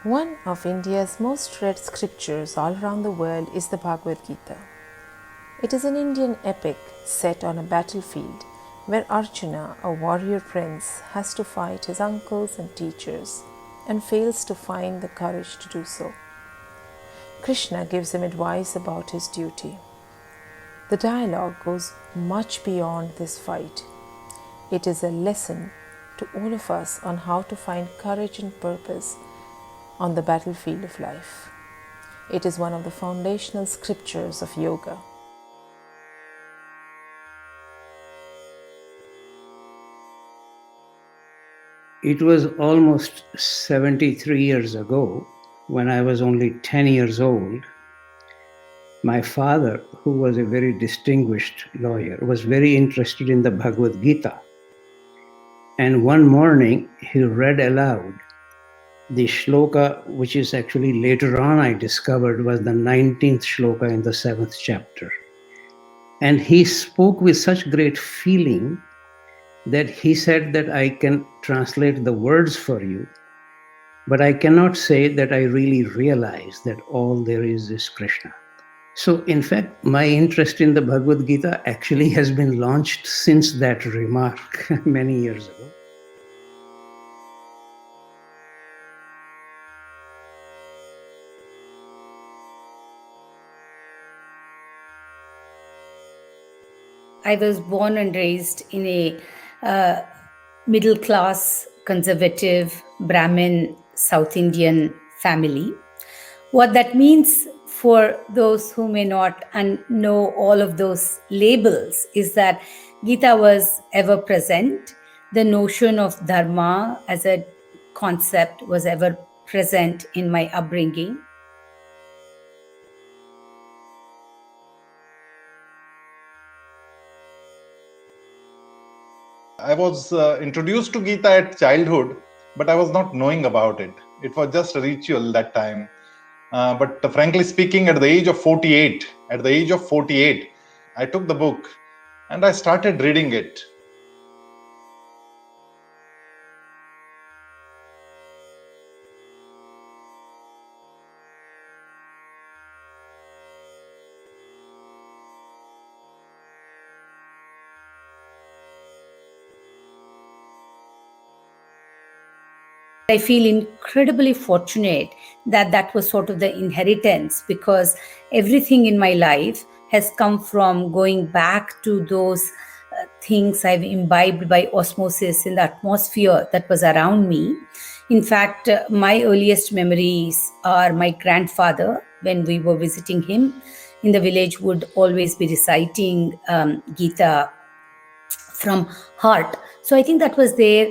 One of India's most read scriptures all around the world is the Bhagavad Gita. It is an Indian epic set on a battlefield where Arjuna, a warrior prince, has to fight his uncles and teachers and fails to find the courage to do so. Krishna gives him advice about his duty. The dialogue goes much beyond this fight. It is a lesson to all of us on how to find courage and purpose on the battlefield of life. It is one of the foundational scriptures of yoga. It was almost 73 years ago, when I was only 10 years old. My father, who was a very distinguished lawyer, was very interested in the Bhagavad Gita. And one morning, he read aloud the shloka, which is actually later on I discovered was the 19th shloka in the 7th chapter. And he spoke with such great feeling that he said that I can translate the words for you, but I cannot say that I really realize that all there is Krishna. So in fact, my interest in the Bhagavad Gita actually has been launched since that remark many years ago. I was born and raised in a middle-class, conservative, Brahmin, South Indian family. What that means for those who may not know all of those labels is that Gita was ever present. The notion of dharma as a concept was ever present in my upbringing. I was introduced to Gita at childhood, but I was not knowing about it. It was just a ritual that time. But frankly speaking, at the age of 48, I took the book and I started reading it. I feel incredibly fortunate that that was sort of the inheritance, because everything in my life has come from going back to those things I've imbibed by osmosis in the atmosphere that was around me. In fact, my earliest memories are my grandfather, when we were visiting him in the village, would always be reciting Gita from heart. So I think that was there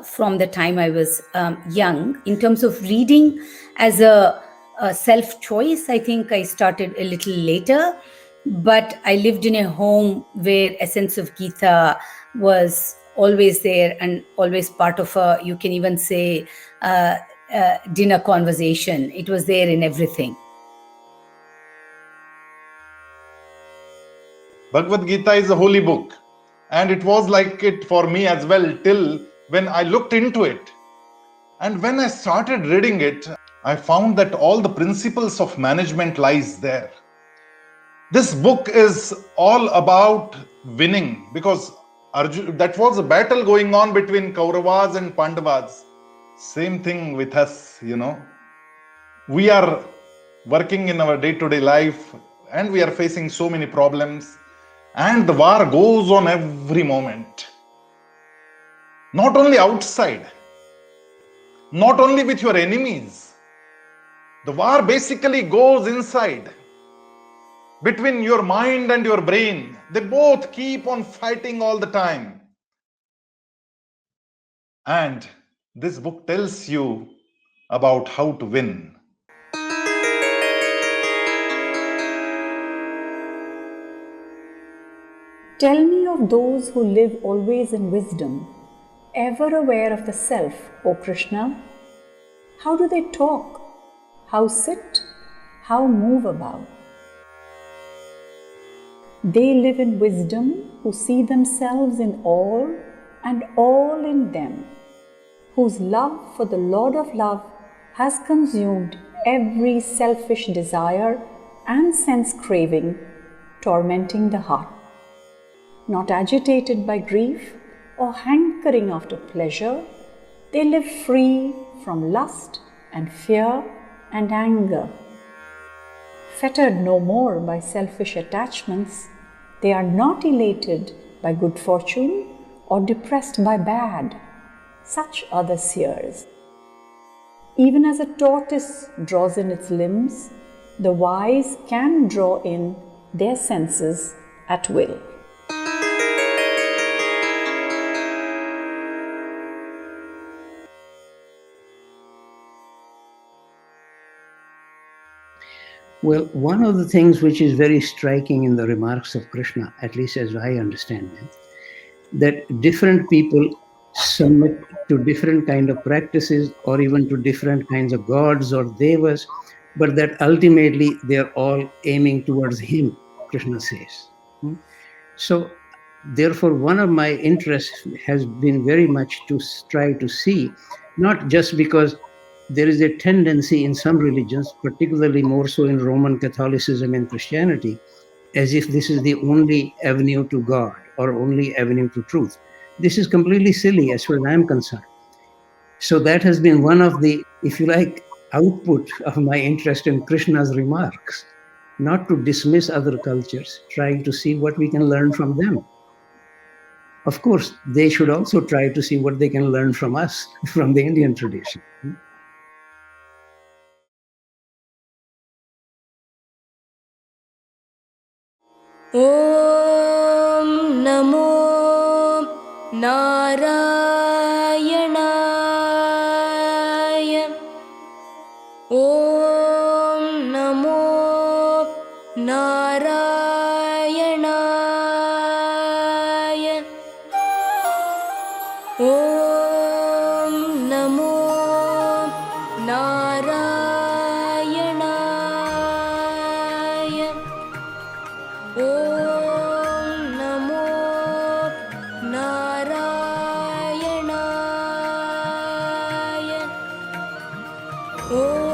from the time I was young. In terms of reading as a self-choice, I think I started a little later, but I lived in a home where a sense of Gita was always there and always part of a, you can even say, dinner conversation. It was there in everything. Bhagavad Gita is a holy book, and it was like it for me as well till when I looked into it. And when I started reading it, I found that all the principles of management lies there. This book is all about winning, because that was a battle going on between Kauravas and Pandavas. Same thing with us, We are working in our day-to-day life and we are facing so many problems, and the war goes on every moment. Not only outside, not only with your enemies. The war basically goes inside. Between your mind and your brain, they both keep on fighting all the time. And this book tells you about how to win. Tell me of those who live always in wisdom, ever aware of the self, O Krishna. How do they talk? How sit? How move about? They live in wisdom, who see themselves in all and all in them, whose love for the Lord of love has consumed every selfish desire and sense craving, tormenting the heart. Not agitated by grief or hankering after pleasure, they live free from lust and fear and anger. Fettered no more by selfish attachments, they are not elated by good fortune or depressed by bad. Such are the seers. Even as a tortoise draws in its limbs, the wise can draw in their senses at will. Well, one of the things which is very striking in the remarks of Krishna, at least as I understand them, that different people submit to different kind of practices or even to different kinds of gods or devas, but that ultimately they're all aiming towards him, Krishna says. So therefore, one of my interests has been very much to try to see, not just because there is a tendency in some religions, particularly more so in Roman Catholicism and Christianity, as if this is the only avenue to God or only avenue to truth. This is completely silly as far as I'm concerned. So that has been one of the, if you like, output of my interest in Krishna's remarks, not to dismiss other cultures, trying to see what we can learn from them. Of course, they should also try to see what they can learn from us, from the Indian tradition. ॐ नमो नारायणाय ॐ नमो नारायणाय ॐ नमो नारायणाय ॐ नमो नारायणाय ॐ